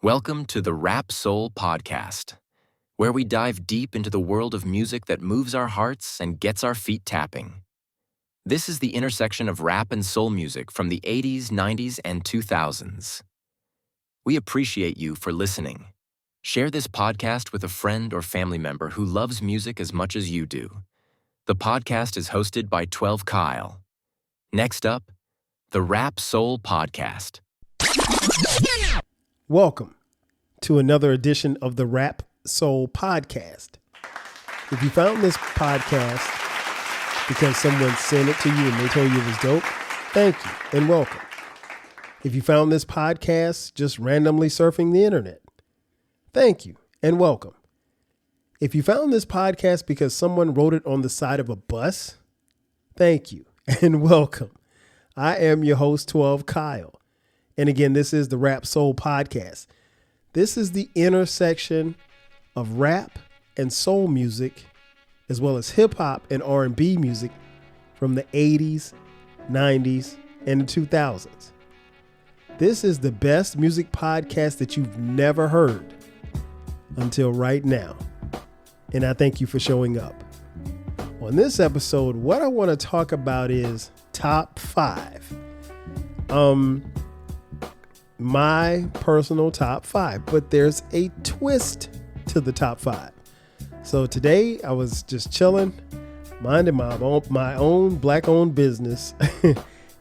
Welcome to the Rap Soul Podcast, where we dive deep into the world of music that moves our hearts and gets our feet tapping. This is the intersection of rap and soul music from the 80s, 90s, and 2000s. We appreciate you for listening. Share this podcast with a friend or family member who loves music as much as you do. The podcast is hosted by 12 Kyle. Next up, the Rap Soul Podcast. Welcome to another edition of the Rap Soul Podcast. If you found this podcast because someone sent it to you and they told you it was dope, thank you and welcome. If you found this podcast just randomly surfing the internet, thank you and welcome. If you found this podcast because someone wrote it on the side of a bus, thank you and welcome. I am your host, 12 Kyle. And again, this is the Rap Soul Podcast. This is the intersection of rap and soul music, as well as hip hop and R&B music from the 80s, 90s, and the 2000s. This is the best music podcast that you've never heard until right now. And I thank you for showing up. On this episode, what I want to talk about is top 5. My personal top 5, but there's a twist to the top 5. So today I was just chilling, minding my own black-owned business,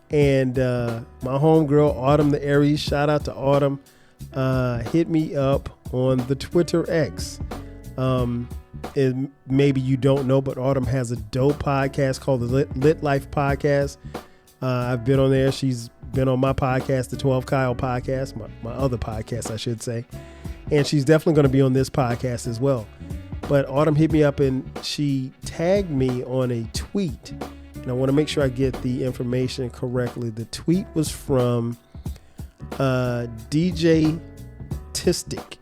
and my homegirl Autumn the Aries, shout out to Autumn, hit me up on the Twitter X. And maybe you don't know, but Autumn has a dope podcast called the Lit Life Podcast. I've been on there. She's been on my podcast, the 12 Kyle podcast, my other podcast, I should say. And she's definitely going to be on this podcast as well. But Autumn hit me up and she tagged me on a tweet. And I want to make sure I get the information correctly. The tweet was from DJ Tistic.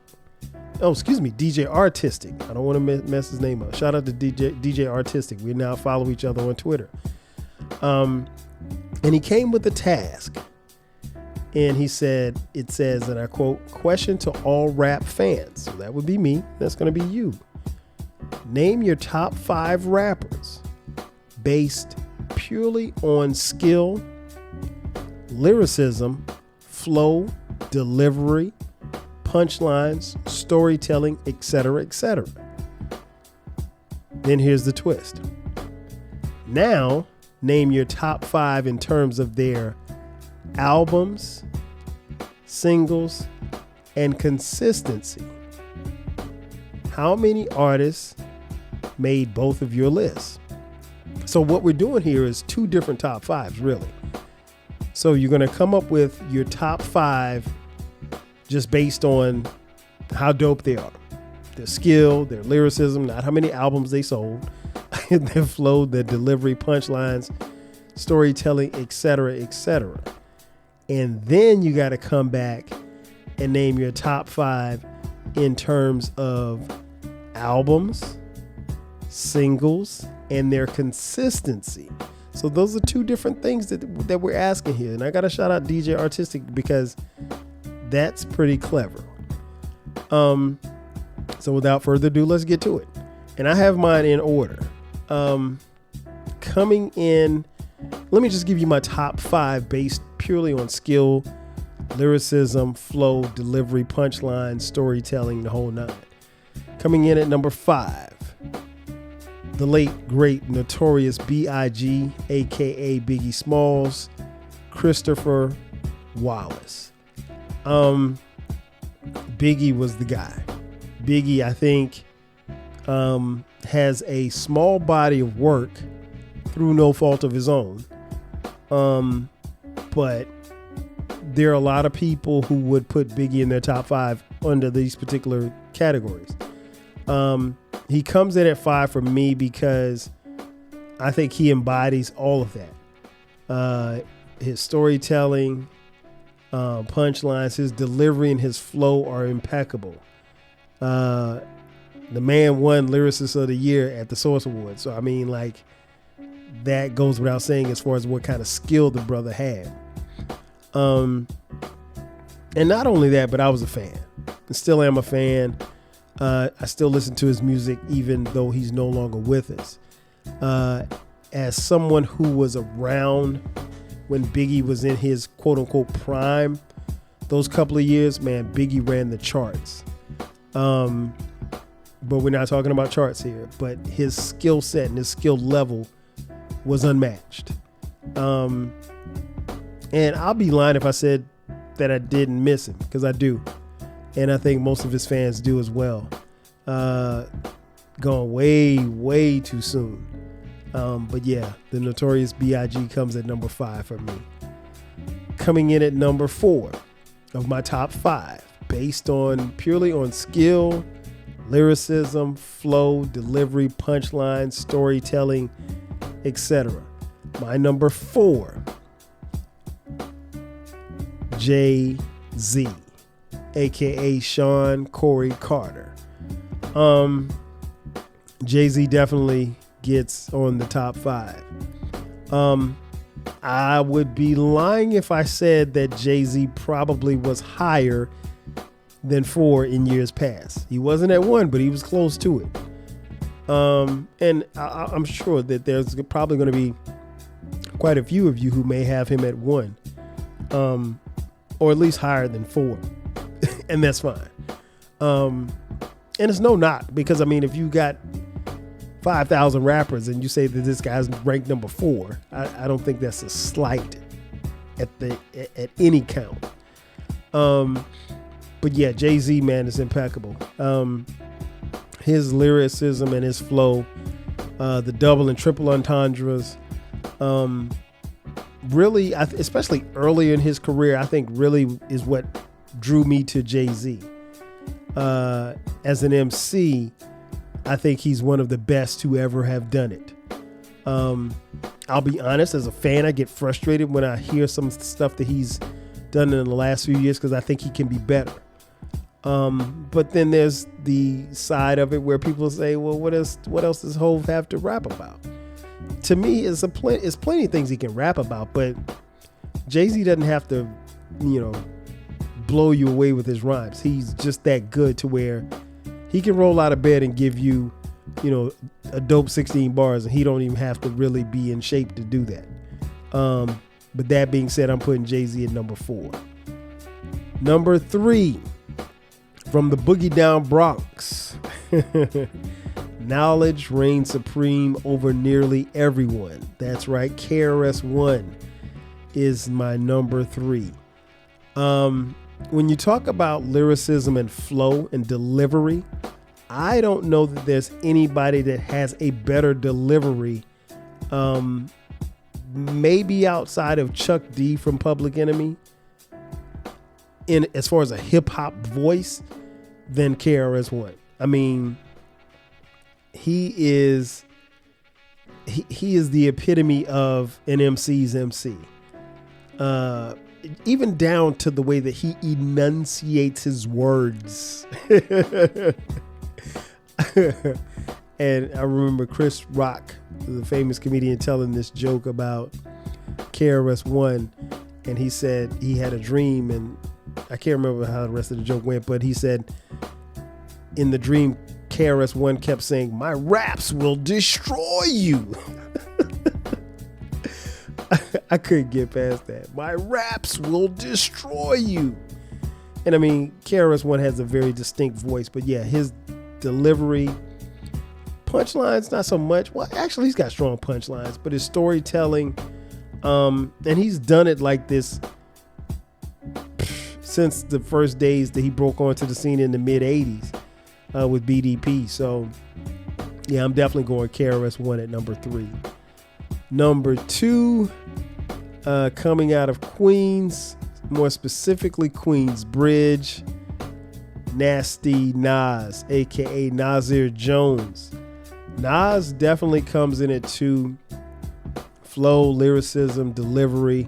Oh, excuse me, DJ Artistic. I don't want to mess his name up. Shout out to DJ Artistic. We now follow each other on Twitter. And he came with a task. And he said, it says, and I quote, question to all rap fans. So that would be me. That's going to be you. Name your top 5 rappers based purely on skill, lyricism, flow, delivery, punchlines, storytelling, etc., etc. Then here's the twist. Now, name your top 5 in terms of their albums, singles, and consistency. How many artists made both of your lists? So what we're doing here is 2 different top 5s, really. So you're going to come up with your top 5 just based on how dope they are. Their skill, their lyricism, not how many albums they sold, their flow, their delivery, punchlines, storytelling, etc., etc. And then you got to come back and name your top 5 in terms of albums, singles, and their consistency. So those are 2 different things that we're asking here. And I got to shout out DJ Artistic because that's pretty clever. So without further ado, let's get to it. And I have mine in order. Coming in, let me just give you my top 5 based purely on skill, lyricism, flow, delivery, punchline, storytelling, the whole 9. Coming in at number 5, the late, great, notorious B.I.G., a.k.a. Biggie Smalls, Christopher Wallace. Biggie was the guy. Biggie, I think, has a small body of work through no fault of his own. But there are a lot of people who would put Biggie in their top 5 under these particular categories. He comes in at 5 for me because I think he embodies all of that. His storytelling, punchlines, his delivery, and his flow are impeccable. The man won Lyricist of the Year at the Source Awards. So, I mean, like, that goes without saying as far as what kind of skill the brother had. And not only that, but I was a fan. I still am a fan. I still listen to his music even though he's no longer with us. As someone who was around when Biggie was in his quote unquote prime, those couple of years, man, Biggie ran the charts. But we're not talking about charts here. But his skill set and his skill level was unmatched. And I'll be lying if I said that I didn't miss him, because I do. And I think most of his fans do as well. Gone way, way too soon. But yeah, the Notorious B.I.G. comes at number 5 for me. Coming in at number 4 of my top 5, based purely on skill, lyricism, flow, delivery, punchline, storytelling, etc. My number 4, Jay-Z, aka Sean Corey Carter. Jay-Z definitely gets on the top 5. I would be lying if I said that Jay-Z probably was higher than 4 in years past. He wasn't at 1, but he was close to it. And I'm sure that there's probably going to be quite a few of you who may have him at 1, or at least higher than 4, and that's fine. And it's no knock, because I mean, if you got 5,000 rappers and you say that this guy's ranked number 4, I don't think that's a slight at any count. But yeah, Jay-Z, man, is impeccable. His lyricism and his flow, the double and triple entendres, really, especially early in his career, I think really is what drew me to Jay-Z. As an MC, I think he's one of the best to ever have done it. I'll be honest, as a fan, I get frustrated when I hear some stuff that he's done in the last few years, because I think he can be better. But then there's the side of it where people say, well, what else does Hov have to rap about? To me, it's plenty of things he can rap about, but Jay-Z doesn't have to, blow you away with his rhymes. He's just that good to where he can roll out of bed and give you, a dope 16 bars, and he don't even have to really be in shape to do that. But that being said, I'm putting Jay-Z at number 4. Number 3, from the Boogie Down Bronx, knowledge reigns supreme over nearly everyone. That's right, KRS-One is my number 3. When you talk about lyricism and flow and delivery, I don't know that there's anybody that has a better delivery, maybe outside of Chuck D from Public Enemy, in as far as a hip hop voice, than KRS-One. I mean, he is the epitome of an MC's MC. Even down to the way that he enunciates his words. And I remember Chris Rock, the famous comedian, telling this joke about KRS-One, and he said he had a dream, and I can't remember how the rest of the joke went, but he said in the dream, KRS-One kept saying, "My raps will destroy you." I couldn't get past that. "My raps will destroy you." And I mean, KRS-One has a very distinct voice, but yeah, his delivery, punchlines, not so much. Well, actually, he's got strong punchlines, but his storytelling, and he's done it like this since the first days that he broke onto the scene in the mid 80s with BDP. So yeah, I'm definitely going KRS-One at number 3. Number 2, coming out of Queens, more specifically Queensbridge, Nasty Nas, aka Nasir Jones. Nas definitely comes in at 2. Flow, lyricism, delivery,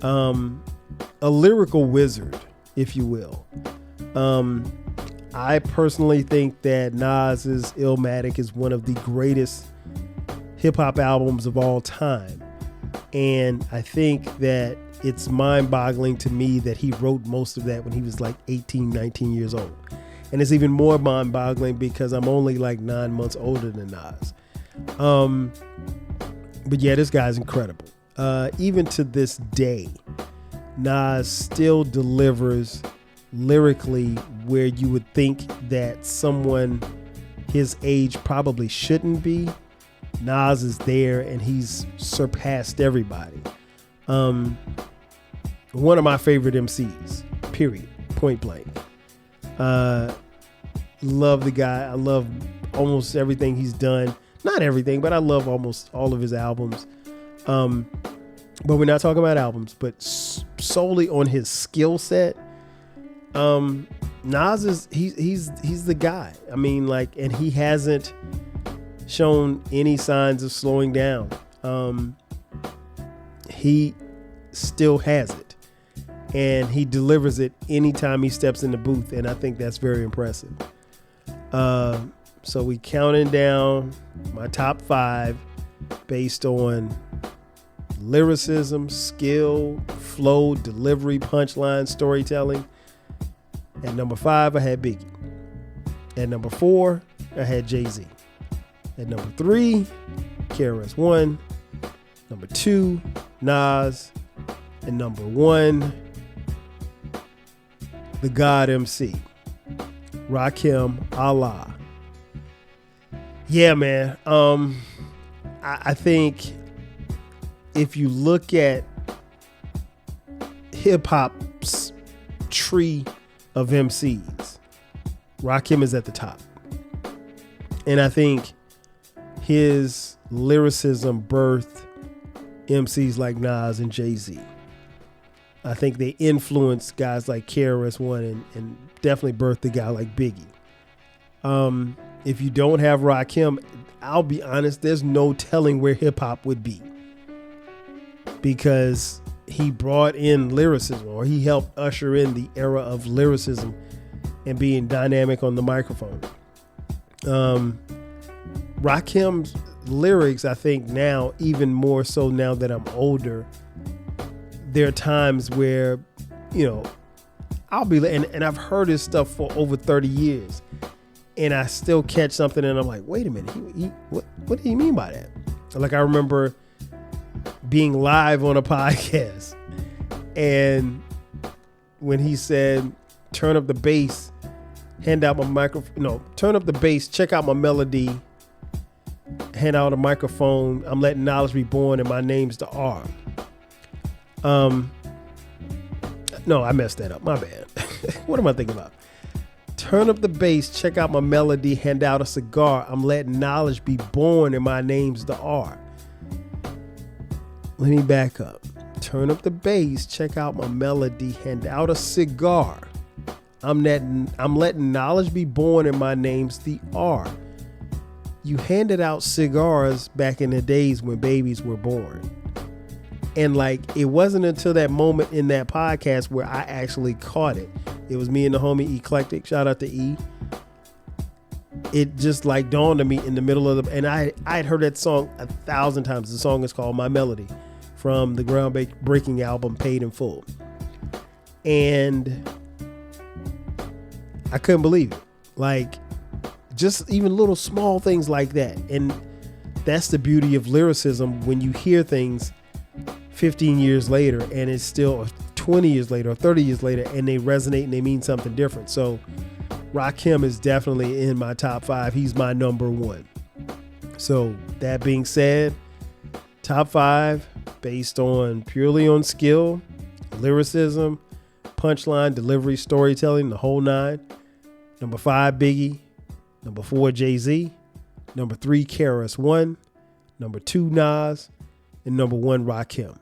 a lyrical wizard, if you will. I personally think that Nas's Illmatic is one of the greatest hip hop albums of all time. And I think that it's mind-boggling to me that he wrote most of that when he was like 18, 19 years old. And it's even more mind-boggling because I'm only like 9 months older than Nas. But yeah, this guy's incredible. Even to this day, Nas still delivers lyrically where you would think that someone his age probably shouldn't be. Nas is there and he's surpassed everybody. One of my favorite MCs, period, point blank. Love the guy. I love almost everything he's done. Not everything, but I love almost all of his albums. But we're not talking about albums, but solely on his skill set. Nas is he's the guy. I mean, like, and he hasn't shown any signs of slowing down. He still has it, and he delivers it anytime he steps in the booth, and I think that's very impressive. So we counting down my top 5 based on lyricism, skill, flow, delivery, punchline, storytelling. At number 5, I had Biggie. At number 4, I had Jay-Z. At number 3, KRS-One. Number 2, Nas. And number 1, the God MC, Rakim Allah. Yeah, man. I think if you look at hip hop's tree of MCs, Rakim is at the top. And I think his lyricism birthed MCs like Nas and Jay-Z. I think they influenced guys like KRS-One and definitely birthed a guy like Biggie. If you don't have Rakim, I'll be honest, there's no telling where hip hop would be, because he brought in lyricism, or he helped usher in the era of lyricism and being dynamic on the microphone. Rakim's lyrics, I think now, even more so now that I'm older, there are times where, you know, I'll be, and I've heard his stuff for over 30 years, and I still catch something and I'm like, wait a minute, what do you mean by that? Like, I remember being live on a podcast, and when he said, turn up the bass, hand out my microphone, no, turn up the bass, check out my melody, hand out a microphone, I'm letting knowledge be born, and my name's the R. No, I messed that up. My bad. What am I thinking about? Turn up the bass, check out my melody, hand out a cigar. I'm letting knowledge be born, and my name's the R. Let me back up. Turn up the bass, check out my melody, hand out a cigar. I'm letting knowledge be born, and my name's the R. You handed out cigars back in the days when babies were born. And like, it wasn't until that moment in that podcast where I actually caught it. It was me and the homie Eclectic. Shout out to E. It just like dawned on me in the middle of and I had heard that song 1,000 times. The song is called My Melody from the groundbreaking album Paid in Full. And I couldn't believe it. Like, just even little small things like that. And that's the beauty of lyricism, when you hear things 15 years later and it's still 20 years later or 30 years later and they resonate and they mean something different. So Rakim is definitely in my top 5. He's my number 1. So that being said, top 5 based on purely on skill, lyricism, punchline, delivery, storytelling, the whole 9. Number 5, Biggie. Number 4, Jay-Z. Number 3, KRS-One. Number 2, Nas. And number 1, Rakim.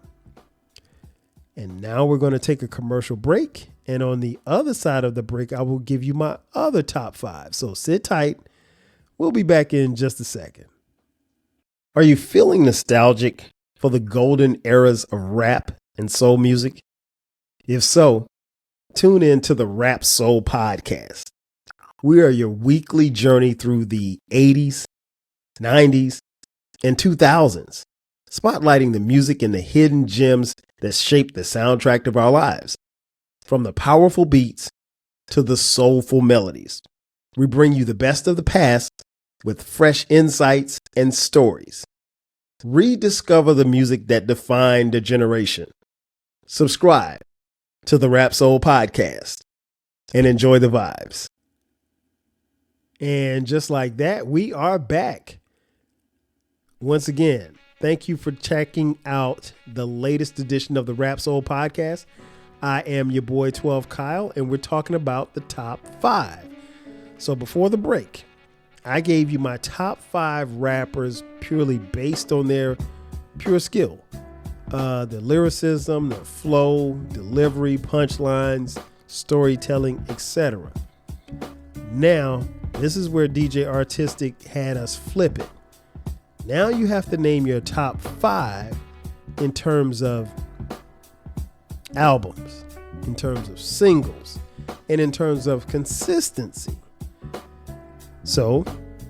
And now we're going to take a commercial break. And on the other side of the break, I will give you my other top 5. So sit tight. We'll be back in just a second. Are you feeling nostalgic for the golden eras of rap and soul music? If so, tune in to the Rap Soul Podcast. We are your weekly journey through the 80s, 90s, and 2000s. Spotlighting the music and the hidden gems that shaped the soundtrack of our lives. From the powerful beats to the soulful melodies, we bring you the best of the past with fresh insights and stories. Rediscover the music that defined a generation. Subscribe to the Rap Soul Podcast and enjoy the vibes. And just like that, we are back. Once again, thank you for checking out the latest edition of the Rap Soul Podcast. I am your boy 12 Kyle, and we're talking about the top 5. So before the break, I gave you my top 5 rappers purely based on their pure skill. The lyricism, the flow, delivery, punchlines, storytelling, etc. Now, this is where DJ Artistic had us flip it. Now you have to name your top 5 in terms of albums, in terms of singles, and in terms of consistency. So,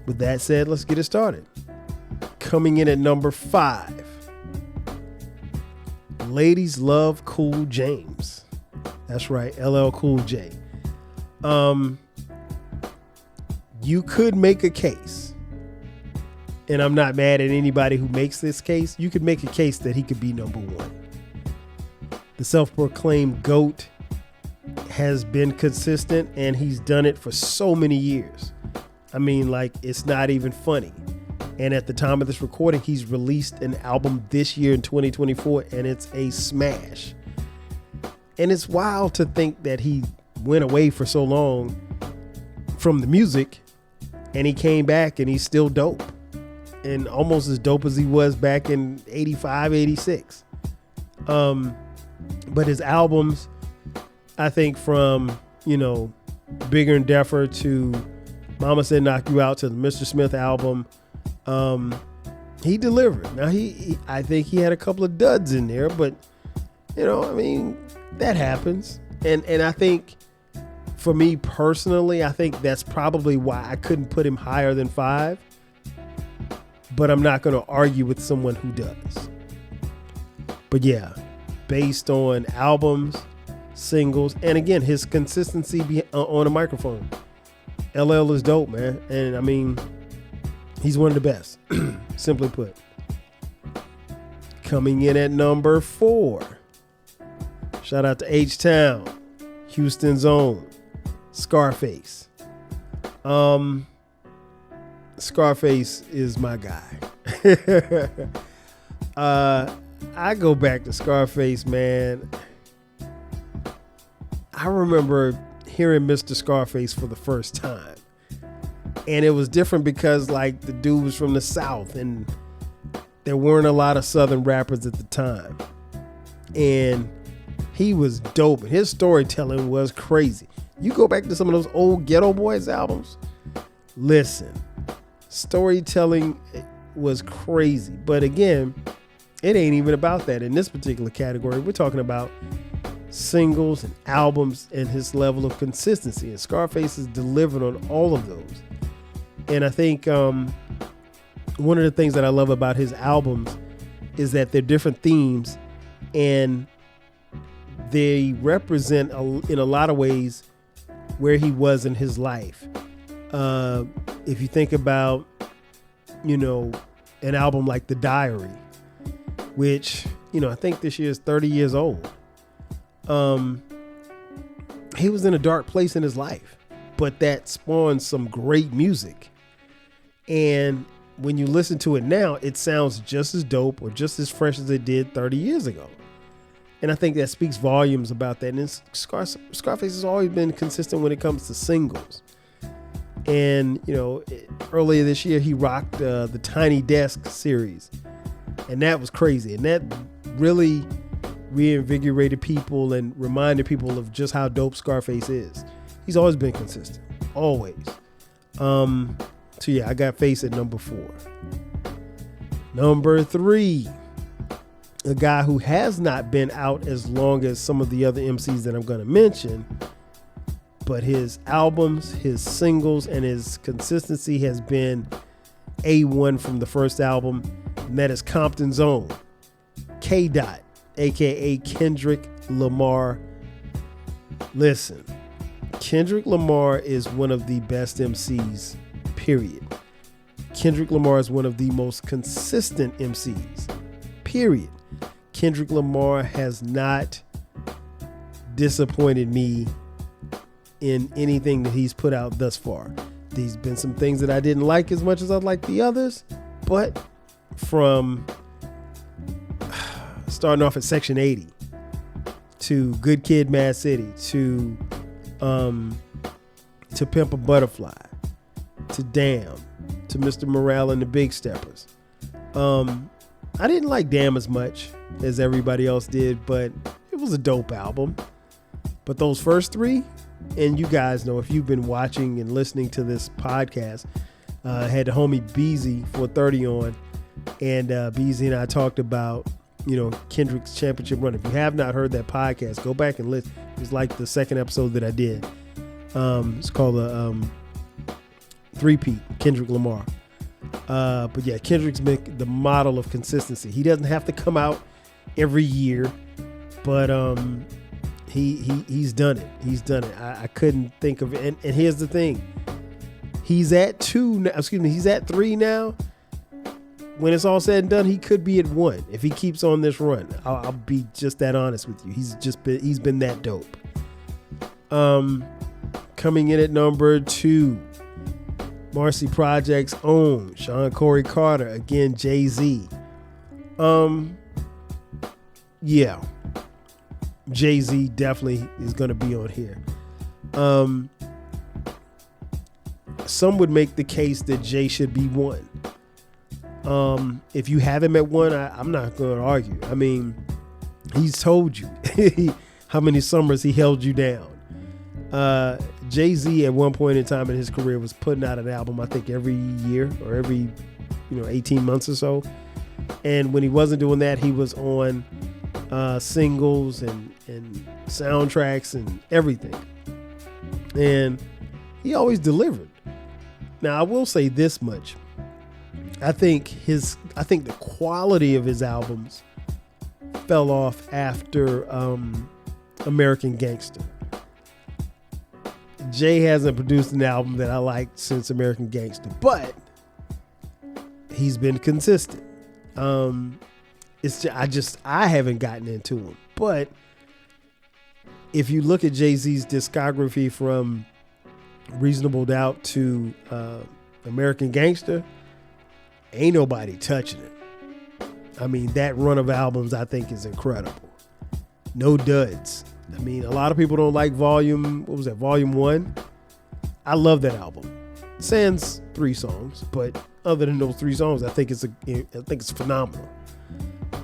with that said, let's get it started. Coming in at number 5, Ladies Love Cool James. That's right, LL Cool J. You could make a case, and I'm not mad at anybody who makes this case. You could make a case that he could be number 1. The self-proclaimed GOAT has been consistent, and he's done it for so many years. I mean, like, it's not even funny. And at the time of this recording, he's released an album this year in 2024, and it's a smash. And it's wild to think that he went away for so long from the music, and he came back and he's still dope. And almost as dope as he was back in 85, 86. But his albums, I think from, Bigger and Deffer to Mama Said Knock You Out to the Mr. Smith album, he delivered. Now, I think he had a couple of duds in there, but, that happens. And I think, for me personally, I think that's probably why I couldn't put him higher than 5. But I'm not going to argue with someone who does. But yeah, based on albums, singles, and again, his consistency on a microphone, LL is dope, man. And he's one of the best, simply put. Coming in at number 4. Shout out to H-Town, Houston's own, Scarface. Scarface is my guy. I go back to Scarface, man. I remember hearing Mr. Scarface for the first time. And it was different because, the dude was from the South, and there weren't a lot of Southern rappers at the time. And he was dope, and his storytelling was crazy. You go back to some of those old Ghetto Boys albums, listen, storytelling was crazy. But again, it ain't even about that in this particular category. We're talking about singles and albums and his level of consistency. And Scarface has delivered on all of those. And I think one of the things that I love about his albums is that they're different themes, and they represent, in a lot of ways, where he was in his life. If you think about, an album like The Diary, which, I think this year is 30 years old. He was in a dark place in his life, but that spawned some great music. And when you listen to it now, it sounds just as dope or just as fresh as it did 30 years ago. And I think that speaks volumes about that. And Scarface has always been consistent when it comes to singles. And, earlier this year, he rocked the Tiny Desk series. And that was crazy. And that really reinvigorated people and reminded people of just how dope Scarface is. He's always been consistent. Always. So yeah, I got Face at number 4. Number 3, a guy who has not been out as long as some of the other MCs that I'm going to mention, but his albums, his singles, and his consistency has been A1 from the first album, and that is Compton's own, K. Dot, aka Kendrick Lamar. Listen, Kendrick Lamar is one of the best MCs, period. Kendrick Lamar is one of the most consistent MCs, period. Kendrick Lamar has not disappointed me in anything that he's put out thus far. There's been some things that I didn't like as much as I liked the others, but from starting off at Section 80 to Good Kid, Mad City to Pimp a Butterfly to Damn to Mr. Morale and the Big Steppers. I didn't like Damn as much as everybody else did, but it was a dope album. But those first three, and you guys know if you've been watching and listening to this podcast, I had the homie Beezy 430 on, and Beezy and I talked about, Kendrick's championship run. If you have not heard that podcast, go back and listen. It was like the second episode that I did. It's called a three-peat, Kendrick Lamar. But yeah, Kendrick's been the model of consistency. He doesn't have to come out every year, but he's done it. He's done it. I couldn't think of it. And here's the thing. He's at he's at 3 now. When it's all said and done, he could be at 1 if he keeps on this run. I'll be just that honest with you. He's been that dope. Coming in at number 2, Marcy Project's own Sean Corey Carter, again Jay-Z. Yeah, Jay-Z definitely is going to be on here. Some would make the case that Jay should be 1. If you have him at 1, I'm not going to argue. I mean, he's told you how many summers he held you down. Jay-Z at one point in time in his career was putting out an album, I think every year or every 18 months or so. And when he wasn't doing that, he was on singles and soundtracks and everything. And he always delivered. Now, I will say this much. I think the quality of his albums fell off after American Gangster. Jay hasn't produced an album that I liked since American Gangster, but he's been consistent. It's just, I haven't gotten into him. But if you look at Jay-Z's discography from Reasonable Doubt to American Gangster, ain't nobody touching it. I mean, that run of albums I think is incredible. No duds. I mean, a lot of people don't like Volume 1? I love that album. Sans 3 songs, but other than those 3 songs, I think it's phenomenal.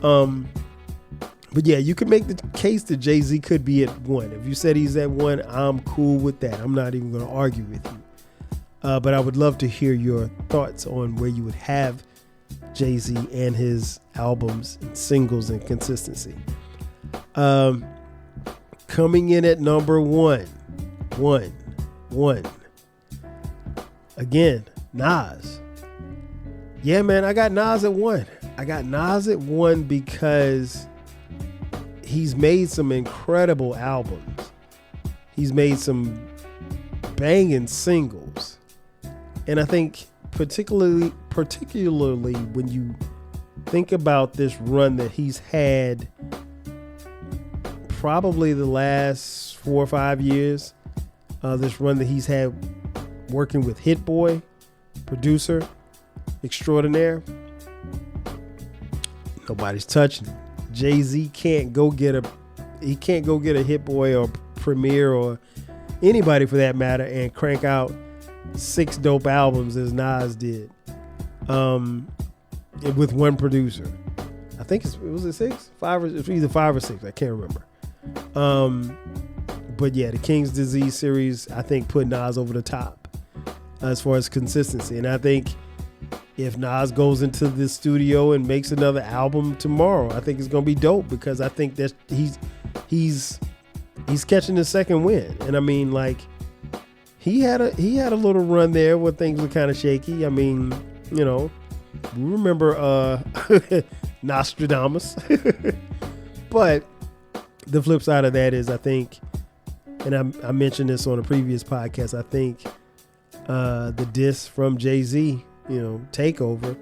But yeah, you can make the case that Jay-Z could be at 1. If you said he's at 1, I'm cool with that. I'm not even going to argue with you. But I would love to hear your thoughts on where you would have Jay-Z and his albums and singles and consistency. Coming in at number 1. Again, Nas. Yeah, man, I got Nas at 1. I got Nas at 1 because he's made some incredible albums. He's made some banging singles. And I think particularly when you think about this run that he's had probably the last 4 or 5 years, this run that he's had working with Hit Boy, producer extraordinaire, nobody's touching him. Jay-Z can't go get a Hit Boy or Premier or anybody for that matter and crank out 6 dope albums as Nas did, with one producer. I think was it 6? 5 or it's either 5 or 6. I can't remember. But yeah, the King's Disease series, I think, put Nas over the top as far as consistency. And I think if Nas goes into the studio and makes another album tomorrow, I think it's gonna be dope because I think that he's catching his second wind. And I mean, like, he had a little run there where things were kind of shaky. I mean, we remember Nostradamus. But the flip side of that is, I think, and I mentioned this on a previous podcast, I think the diss from Jay-Z, Takeover,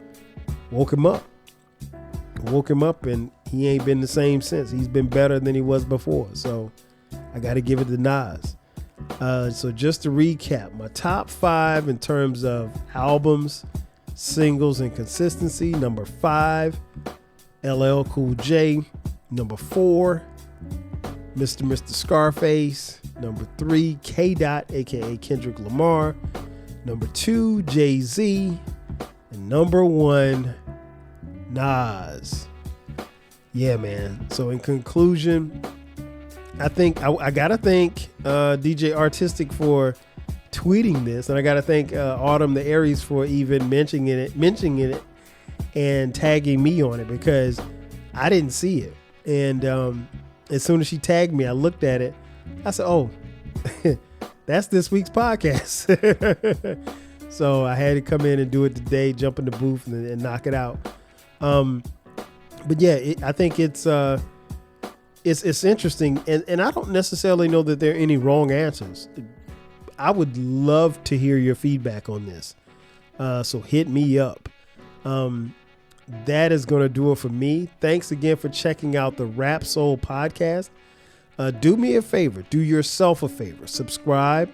woke him up, and he ain't been the same since. He's been better than he was before. So I got to give it to Nas. So just to recap, my top 5 in terms of albums, singles, and consistency. Number 5, LL Cool J. Number 4, Mr. Scarface. Number 3, K-Dot, aka Kendrick Lamar. Number 2, Jay-Z. And number 1, Nas. Yeah, man. So in conclusion, I think I gotta thank DJ Artistic for tweeting this, and I gotta thank Autumn the Aries for even mentioning it and tagging me on it, because I didn't see it. And as soon as she tagged me, I looked at it. I said, "Oh, that's this week's podcast." So I had to come in and do it today, jump in the booth and knock it out. But yeah, I think it's interesting, and I don't necessarily know that there are any wrong answers. I would love to hear your feedback on this. So hit me up. That is going to do it for me. Thanks again for checking out the Rap Soul podcast. Do me a favor. Do yourself a favor. Subscribe.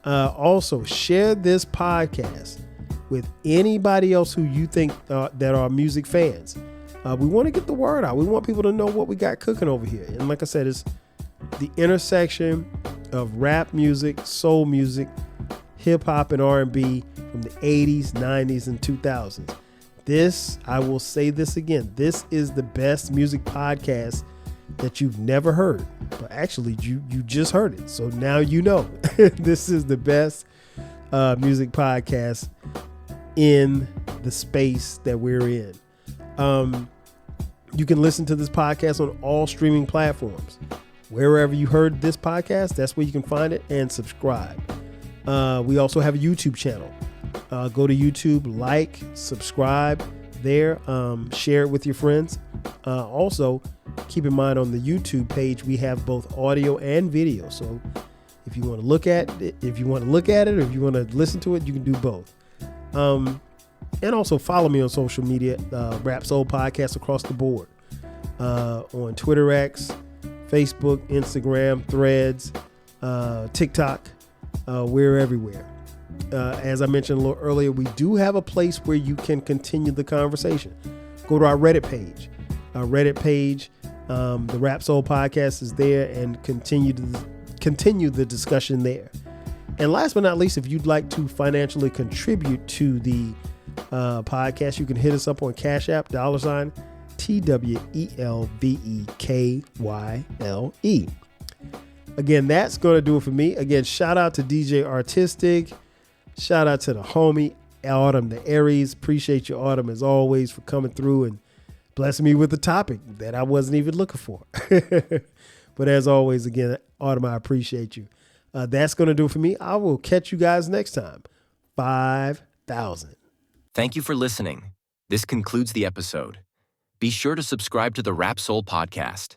Also, share this podcast with anybody else who you think that are music fans. We want to get the word out. We want people to know what we got cooking over here. And like I said, it's the intersection of rap music, soul music, hip hop, and R&B from the 80s, 90s, and 2000s. This, I will say this again, this is the best music podcast that you've never heard. But actually, you just heard it. So now you know. This is the best music podcast in the space that we're in. You can listen to this podcast on all streaming platforms. Wherever you heard this podcast, that's where you can find it, and subscribe. We also have a YouTube channel. Go to YouTube, like, subscribe there, share it with your friends. Also, keep in mind on the YouTube page, we have both audio and video. So if you want to look at it, or if you want to listen to it, you can do both. And also follow me on social media, Rap Soul Podcast across the board. On Twitter X, Facebook, Instagram, Threads, TikTok, we're everywhere. As I mentioned a little earlier, we do have a place where you can continue the conversation. Go to our Reddit page. The Rap Soul Podcast is there, and continue the discussion there. And last but not least, if you'd like to financially contribute to the podcast, you can hit us up on Cash App, $TWELVEKYLE. Again, that's going to do it for me. Again, shout out to DJ Artistic. Shout out to the homie, Autumn the Aries. Appreciate you, Autumn, as always, for coming through and blessing me with a topic that I wasn't even looking for. But as always, again, Autumn, I appreciate you. That's going to do it for me. I will catch you guys next time. 5,000. Thank you for listening. This concludes the episode. Be sure to subscribe to the Rap Soul podcast.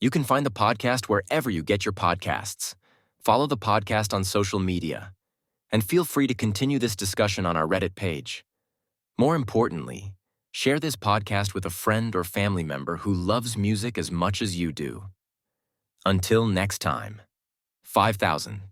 You can find the podcast wherever you get your podcasts. Follow the podcast on social media. And feel free to continue this discussion on our Reddit page. More importantly, share this podcast with a friend or family member who loves music as much as you do. Until next time, 5,000.